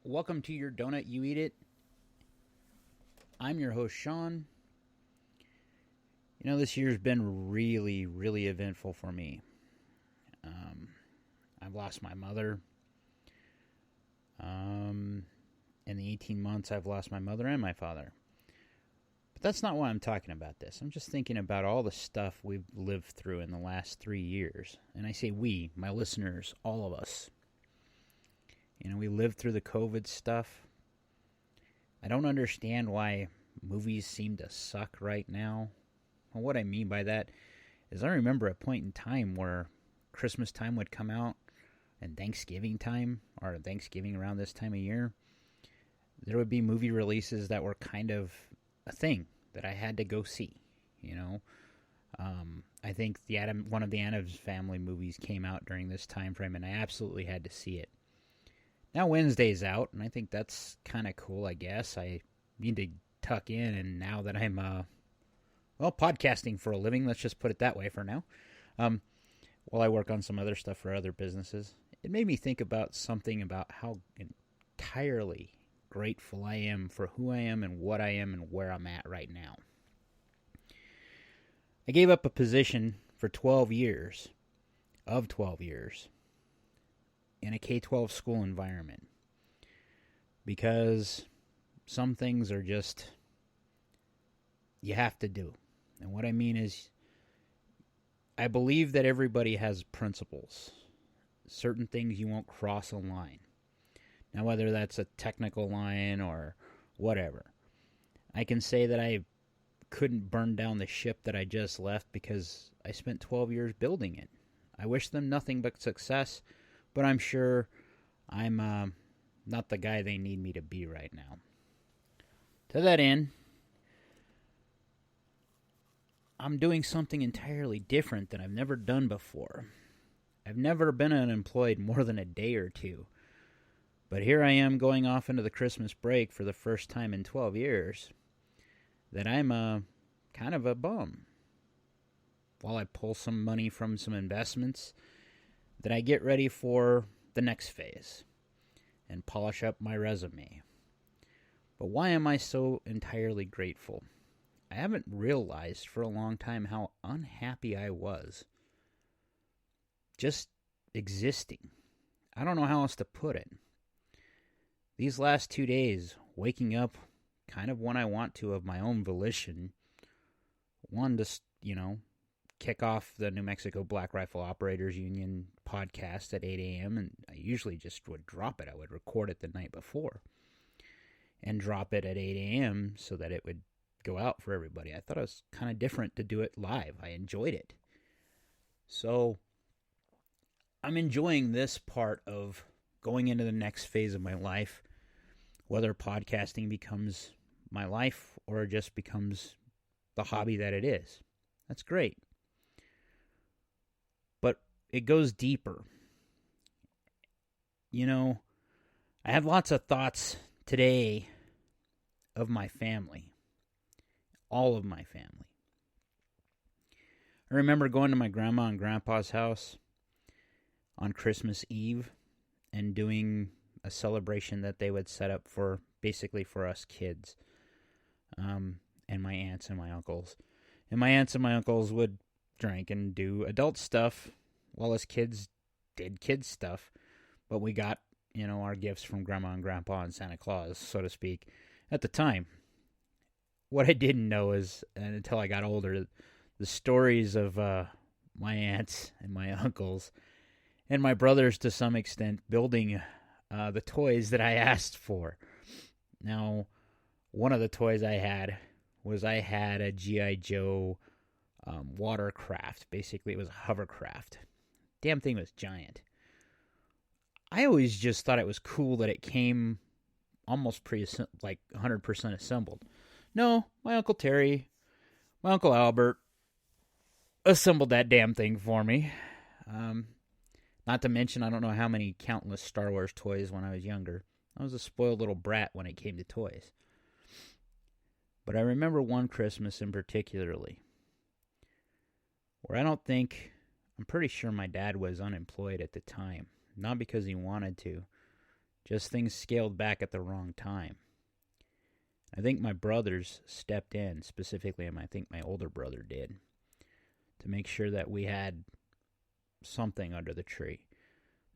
Welcome to your donut, you eat it. I'm your host, Sean. This year's been really, really eventful for me. Um, I've lost my mother. In the 18 months, I've lost my mother and my father. But that's not why I'm talking about this. I'm just thinking about all the stuff we've lived through in the last 3 years. And I say we, my listeners, all of us. We lived through the COVID stuff. I don't understand why movies seem to suck right now. Well, what I mean by that is I remember a point in time where Christmas time would come out and Thanksgiving time, or Thanksgiving around this time of year, there would be movie releases that were kind of a thing that I had to go see. I think one of the Addams Family movies came out during this time frame, and I absolutely had to see it. Now Wednesday's out, and I think that's kind of cool, I guess. I need to tuck in, and now that I'm, podcasting for a living, let's just put it that way for now, while I work on some other stuff for other businesses, it made me think about something about how entirely grateful I am for who I am and what I am and where I'm at right now. I gave up a position for 12 years, in a K-12 school environment because some things are just, you have to do. And what I mean is, I believe that everybody has principles. Certain things you won't cross a line. Now, whether that's a technical line or whatever, I can say that I couldn't burn down the ship that I just left because I spent 12 years building it. I wish them nothing but success, but I'm sure I'm not the guy they need me to be right now. To that end, I'm doing something entirely different than I've never done before. I've never been unemployed more than a day or two. But here I am going off into the Christmas break for the first time in 12 years that I'm kind of a bum. While I pull some money from some investments, that I get ready for the next phase and polish up my resume. But why am I so entirely grateful? I haven't realized for a long time how unhappy I was just existing. I don't know how else to put it. These last 2 days, waking up kind of when I want to of my own volition, one, to, kick off the New Mexico Black Rifle Operators Union podcast at 8 a.m., and I usually just would drop it. I would record it the night before and drop it at 8 a.m. so that it would go out for everybody. I thought it was kind of different to do it live. I enjoyed it. So I'm enjoying this part of going into the next phase of my life, whether podcasting becomes my life or just becomes the hobby that it is. That's great. But it goes deeper. I have lots of thoughts today of my family. All of my family. I remember going to my grandma and grandpa's house on Christmas Eve and doing a celebration that they would set up for, basically for us kids, and my aunts and my uncles. And my aunts and my uncles would drink and do adult stuff while us kids did kids stuff. But we got, our gifts from Grandma and Grandpa and Santa Claus, so to speak, at the time. What I didn't know is, and until I got older, the stories of my aunts and my uncles and my brothers, to some extent, building the toys that I asked for. Now, one of the toys I had a G.I. Joe watercraft. Basically, it was a hovercraft. Damn thing was giant. I always just thought it was cool that it came almost 100% assembled. No, my Uncle Terry, my Uncle Albert assembled that damn thing for me. Not to mention, I don't know how many countless Star Wars toys when I was younger. I was a spoiled little brat when it came to toys. But I remember one Christmas in particularly where I'm pretty sure my dad was unemployed at the time. Not because he wanted to. Just things scaled back at the wrong time. I think my brothers stepped in, specifically, I think my older brother did, to make sure that we had something under the tree.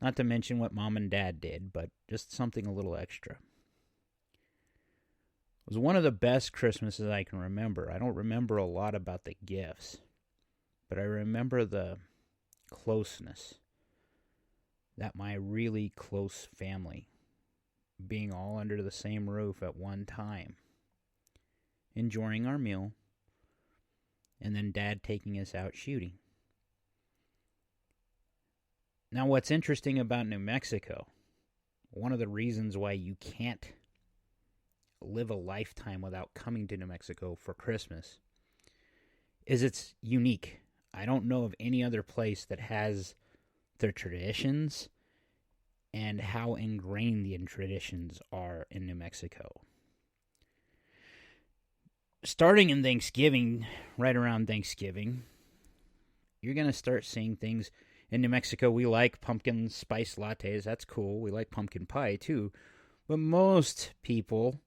Not to mention what mom and dad did, but just something a little extra. It was one of the best Christmases I can remember. I don't remember a lot about the gifts, but I remember the closeness that my really close family being all under the same roof at one time, enjoying our meal, and then Dad taking us out shooting. Now, what's interesting about New Mexico, one of the reasons why you can't live a lifetime without coming to New Mexico for Christmas, is it's unique. I don't know of any other place that has their traditions and how ingrained the traditions are in New Mexico. Starting in Thanksgiving, right around Thanksgiving, you're going to start seeing things. In New Mexico, we like pumpkin spice lattes. That's cool. We like pumpkin pie, too. But most people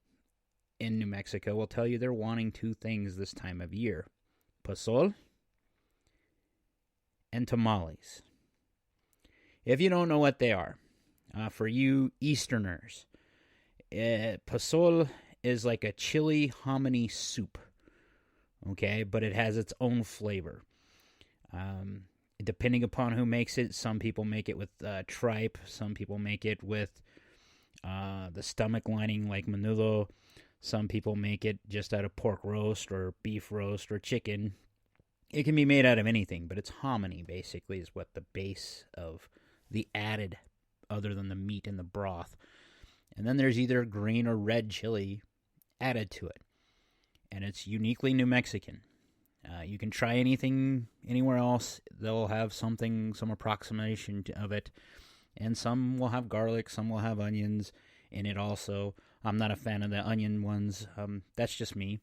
in New Mexico will tell you they're wanting two things this time of year: pozole and tamales. If you don't know what they are, for you Easterners, pozole is like a chili hominy soup, okay? But it has its own flavor. Depending upon who makes it, some people make it with tripe, some people make it with the stomach lining like menudo, some people make it just out of pork roast or beef roast or chicken. It can be made out of anything, but it's hominy basically is what the base of the added, other than the meat and the broth. And then there's either green or red chili added to it. And it's uniquely New Mexican. You can try anything anywhere else. They'll have something, some approximation of it. And some will have garlic, some will have onions in it also. I'm not a fan of the onion ones. That's just me.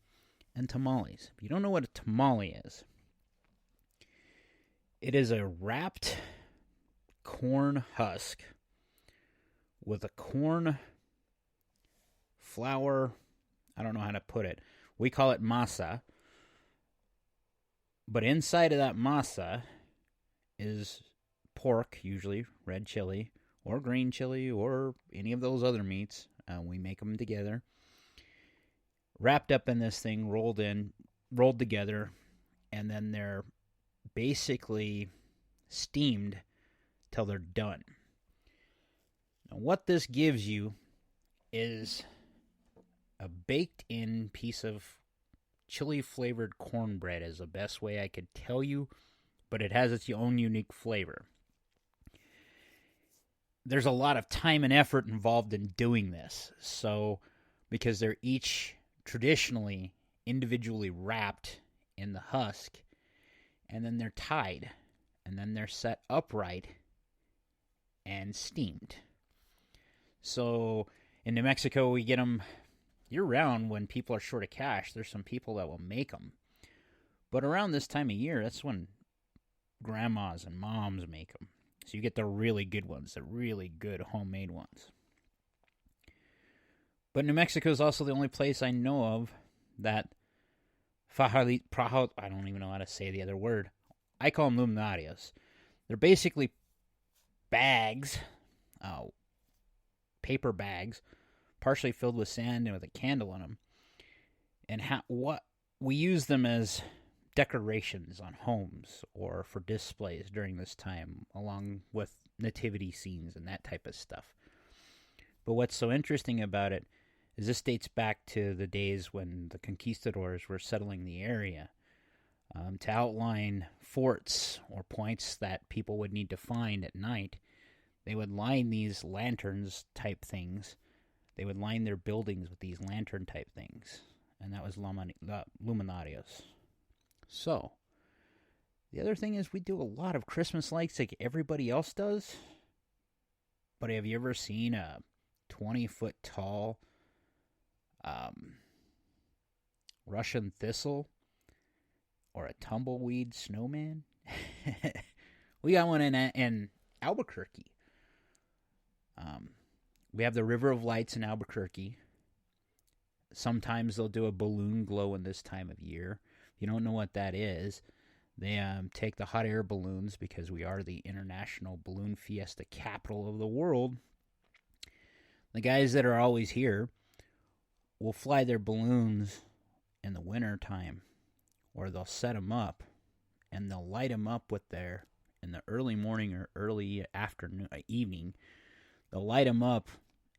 And tamales. If you don't know what a tamale is, it is a wrapped corn husk with a corn flour. I don't know how to put it. We call it masa. But inside of that masa is pork, usually red chili, or green chili, or any of those other meats. We make them together. Wrapped up in this thing, rolled together, and then they're basically steamed till they're done. Now, what this gives you is a baked-in piece of chili-flavored cornbread is the best way I could tell you, but it has its own unique flavor. There's a lot of time and effort involved in doing this, so because they're each traditionally individually wrapped in the husk, and then they're tied, and then they're set upright and steamed. So in New Mexico, we get them year-round when people are short of cash. There's some people that will make them. But around this time of year, that's when grandmas and moms make them. So you get the really good ones, the really good homemade ones. But New Mexico is also the only place I know of that I don't even know how to say the other word. I call them luminarias. They're basically bags, paper bags, partially filled with sand and with a candle in them. And what we use them as decorations on homes or for displays during this time, along with nativity scenes and that type of stuff. But what's so interesting about it is this dates back to the days when the conquistadors were settling the area to outline forts or points that people would need to find at night. They would line these lanterns type things. They would line their buildings with these lantern type things. And that was luminarias. So, the other thing is we do a lot of Christmas lights like everybody else does. But have you ever seen a 20-foot tall Russian thistle or a tumbleweed snowman? We got one in Albuquerque. We have the River of Lights in Albuquerque. Sometimes they'll do a balloon glow in this time of year. If you don't know what that is, they take the hot air balloons, because we are the international balloon fiesta capital of the world. The guys that are always here will fly their balloons in the winter time, or they'll set them up and they'll light them up with their, in the early morning or early afternoon, evening, they'll light them up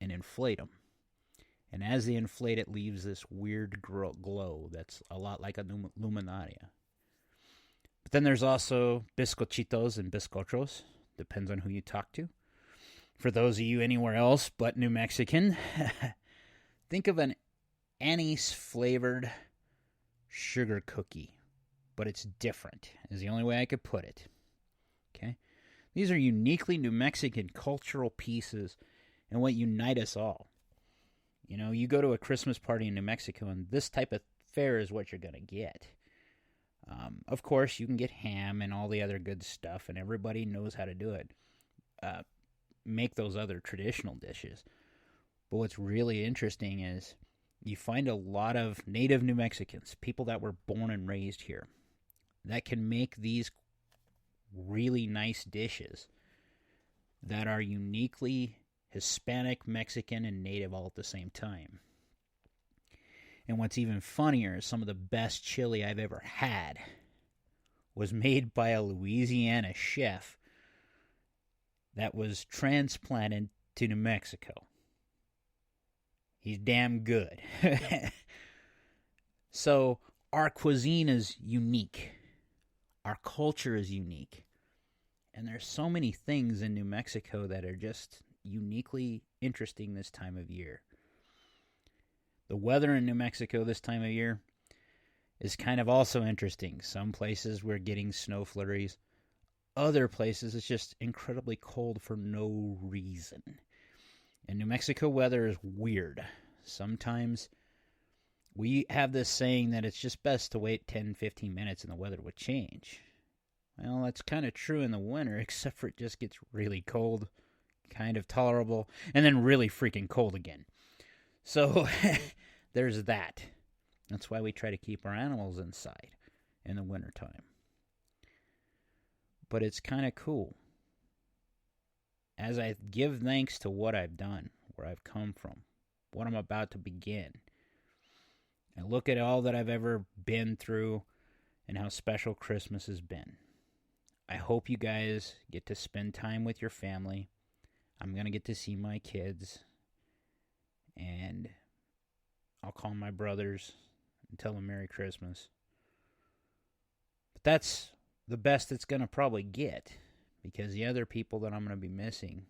and inflate them. And as they inflate, it leaves this weird glow that's a lot like a luminaria. But then there's also bizcochitos and bizcochos. Depends on who you talk to. For those of you anywhere else but New Mexican, think of an anise-flavored sugar cookie. But it's different, is the only way I could put it. Okay? These are uniquely New Mexican cultural pieces and what unite us all. You know, you go to a Christmas party in New Mexico, and this type of fare is what you're going to get. Of course, you can get ham and all the other good stuff, and everybody knows how to do it. Make those other traditional dishes. But what's really interesting is you find a lot of native New Mexicans, people that were born and raised here, that can make these really nice dishes that are uniquely Hispanic, Mexican, and native all at the same time. And what's even funnier is some of the best chili I've ever had was made by a Louisiana chef that was transplanted to New Mexico. He's damn good. So our cuisine is unique. Our culture is unique. And there's so many things in New Mexico that are just uniquely interesting this time of year. The weather in New Mexico this time of year is kind of also interesting. Some places we're getting snow flurries. Other places it's just incredibly cold for no reason. And New Mexico weather is weird. Sometimes we have this saying that it's just best to wait 10-15 minutes and the weather would change. Well, that's kind of true in the winter, except for it just gets really cold, kind of tolerable, and then really freaking cold again. So there's that. That's why we try to keep our animals inside in the wintertime. But it's kind of cool. As I give thanks to what I've done, where I've come from, what I'm about to begin, I look at all that I've ever been through and how special Christmas has been. I hope you guys get to spend time with your family. I'm going to get to see my kids. And I'll call my brothers and tell them Merry Christmas. But that's the best it's going to probably get. Because the other people that I'm going to be missing,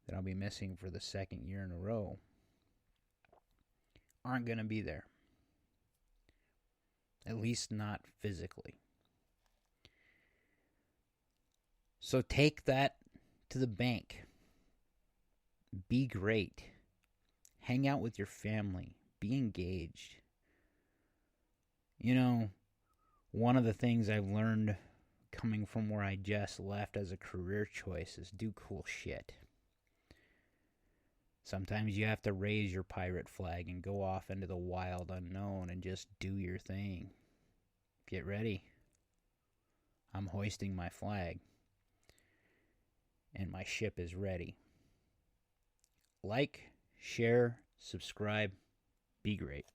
that I'll be missing for the second year in a row, aren't going to be there. At least not physically. So take that to the bank. Be great. Hang out with your family. Be engaged. You know, one of the things I've learned coming from where I just left as a career choice is do cool shit. Sometimes you have to raise your pirate flag and go off into the wild unknown and just do your thing. Get ready. I'm hoisting my flag. And my ship is ready. Like, share, subscribe, be great.